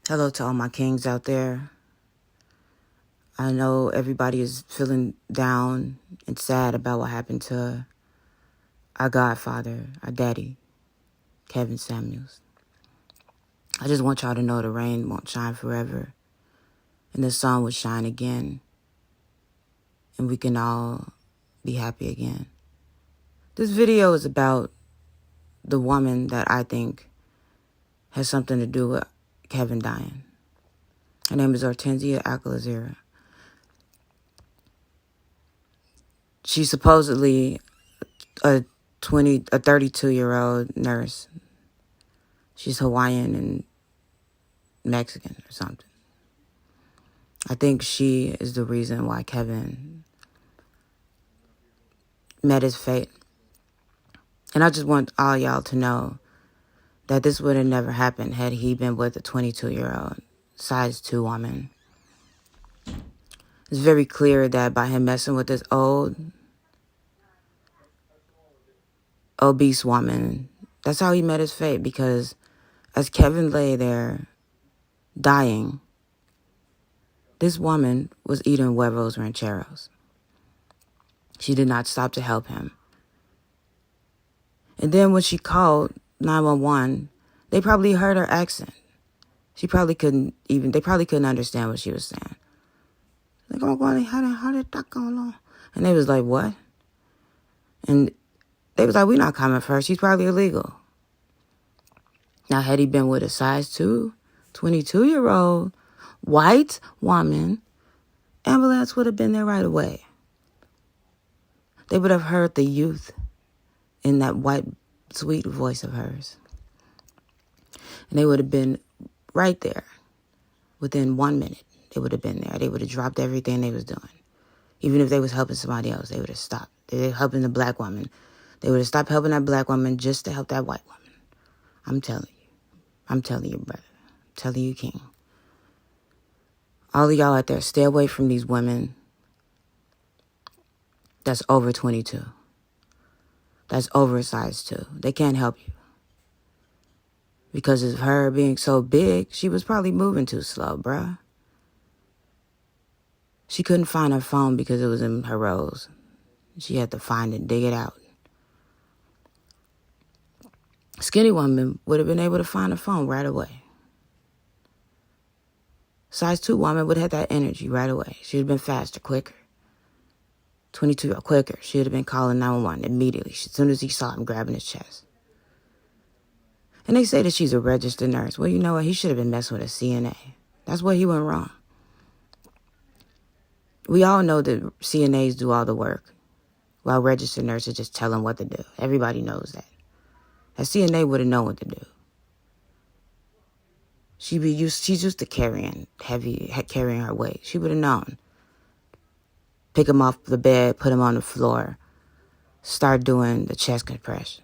Hello to all my kings out there. I know everybody is feeling down and sad about what happened to our godfather, our daddy, Kevin Samuels. I just want y'all to know the rain won't shine forever and the sun will shine again and we can all be happy again. This video is about the woman that I think has something to do with Kevin dying. Her name is Hortensia Alcalazera. She's supposedly a 32-year-old nurse. She's Hawaiian and Mexican or something. I think she is the reason why Kevin met his fate. And I just want all y'all to know that this would have never happened had he been with a 22-year-old size 2 woman. It's very clear that by him messing with this old, obese woman, that's how he met his fate. Because as Kevin lay there dying, this woman was eating huevos rancheros. She did not stop to help him. And then when she called 911, they probably heard her accent. They probably couldn't understand what she was saying. Like, oh, how did that go along? And they was like, what? And they was like, we're not coming for her. She's probably illegal. Now, had he been with a size 2, 22-year-old white woman, ambulance would have been there right away. They would have heard the youth in that white, sweet voice of hers. And they would have been right there. Within 1 minute, they would have been there. They would have dropped everything they was doing. Even if they was helping somebody else, they would have stopped. They were helping the black woman. They would have stopped helping that black woman just to help that white woman. I'm telling you. I'm telling you, brother. I'm telling you, king. All of y'all out there, stay away from these women that's over 22. That's oversized too. They can't help you. Because of her being so big, she was probably moving too slow, bruh. She couldn't find her phone because it was in her rolls. She had to find it, dig it out. Skinny woman would have been able to find her phone right away. Size 2 woman would have had that energy right away. She would have been faster, quicker. 22 or quicker. She would have been calling 911 immediately, as soon as he saw him grabbing his chest. And they say that she's a registered nurse. Well, you know what? He should have been messing with a CNA. That's where he went wrong. We all know that CNAs do all the work, while registered nurses just tell them what to do. Everybody knows that. A CNA would have known what to do. She's used to carrying her weight. She would have known. Pick him off the bed, put him on the floor, start doing the chest compressions.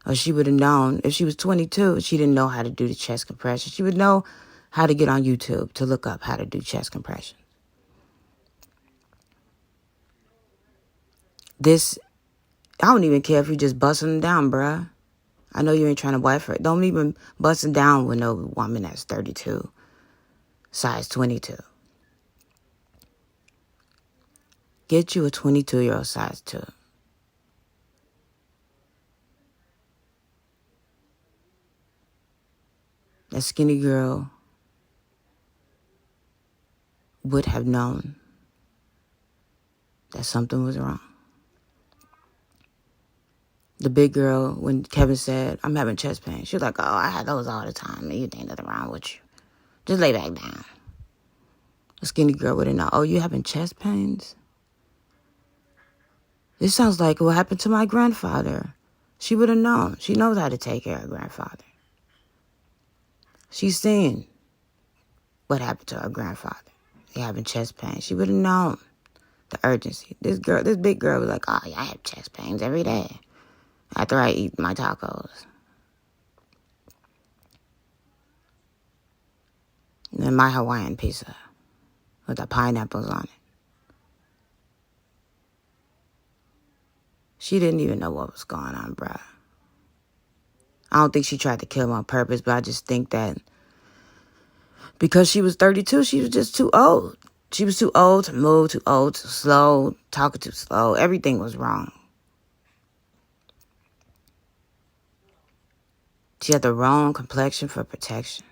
Or she would have known, if she was 22, she didn't know how to do the chest compressions. She would know how to get on YouTube to look up how to do chest compressions. I don't even care if you just busting them down, bruh. I know you ain't trying to wife her. Don't even bust them down with no woman that's 32, size 22. Get you a 22-year-old size 2. That skinny girl would have known that something was wrong. The big girl, when Kevin said, I'm having chest pain, she was like, oh, I had those all the time. You think nothing wrong with you. Just lay back down. The skinny girl would have known, oh, you having chest pains? This sounds like what happened to my grandfather. She would have known. She knows how to take care of her grandfather. She's seen what happened to her grandfather. They having chest pain. She would have known the urgency. This big girl was like, oh, yeah, I have chest pains every day after I eat my tacos. And then my Hawaiian pizza with the pineapples on it. She didn't even know what was going on, bruh. I don't think she tried to kill him on purpose, but I just think that Because she was 32, she was just too old. She was too old to move, too old, too slow, talking too slow. Everything was wrong. She had the wrong complexion for protection.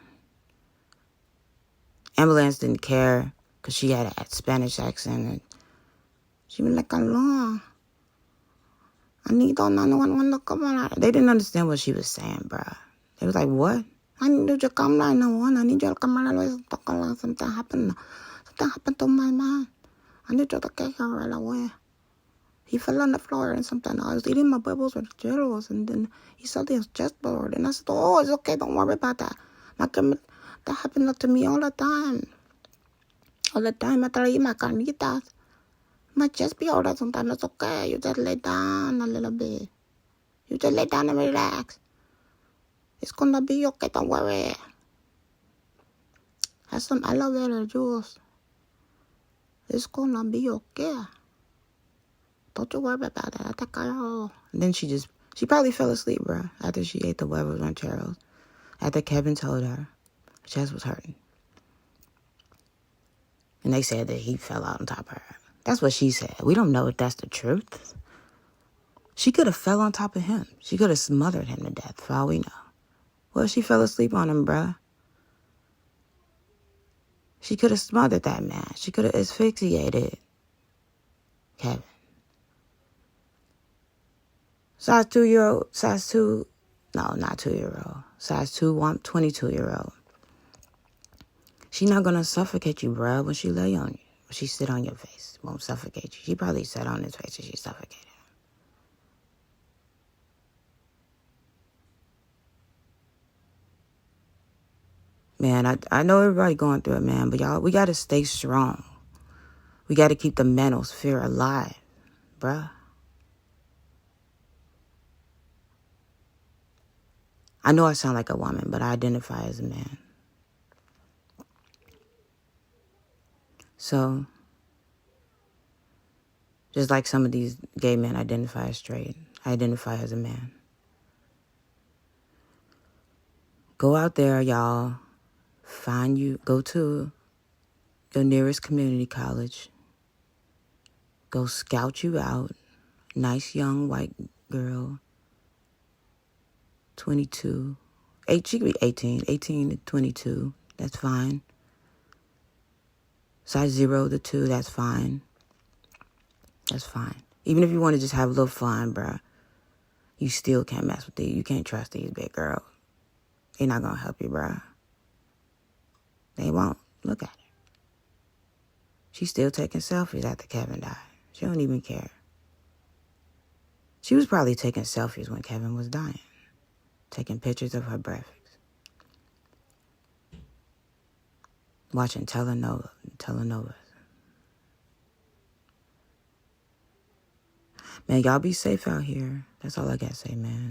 Ambulance didn't care because she had a Spanish accent. And she was like, "Hello, I need to know." They didn't understand what she was saying, bruh. They was like, "What? I need you to come right now. I need you to come right away. Something happened. Something happened to my man. I need you to get here right away. He fell on the floor and something. I was eating my bubbles with Jellos, and then he saw his chessboard. And I said, "Oh, it's okay. Don't worry about that. That happened to me all the time. All the time after I eat my carnitas. My chest be all that sometimes. It's okay. You just lay down a little bit. You just lay down and relax. It's gonna be okay. Don't worry. Have some aloe vera juice. It's gonna be okay. Don't you worry about that. I take care of." And then she probably fell asleep, bro, after she ate the huevos rancheros. After Kevin told her her chest was hurting. And they said that he fell out on top of her. That's what she said. We don't know if that's the truth. She could have fell on top of him. She could have smothered him to death, for all we know. Well, she fell asleep on him, bruh. She could have smothered that man. She could have asphyxiated Kevin. Size 2-year-old, size 2, no, not 2-year-old. Size 2, 22-year-old. She not going to suffocate you, bruh, when she lay on you. When she sit on your face. Won't suffocate you. She probably sat on his face and she suffocated him. Man, I know everybody going through it, man, but y'all, we got to stay strong. We got to keep the manosphere alive, bruh. I know I sound like a woman, but I identify as a man. So, just like some of these gay men identify as straight, I identify as a man. Go out there, y'all. Go to your nearest community college. Go scout you out. Nice young white girl. 22. She could be 18. 18 to 22. That's fine. Size 0 to 2. That's fine. That's fine. Even if you want to just have a little fun, bruh, you still can't mess with these. You can't trust these big girls. They're not going to help you, bruh. They won't. Look at her. She's still taking selfies after Kevin died. She don't even care. She was probably taking selfies when Kevin was dying. Taking pictures of her breakfast. Watching telenovas. Man, y'all be safe out here. That's all I got to say, man.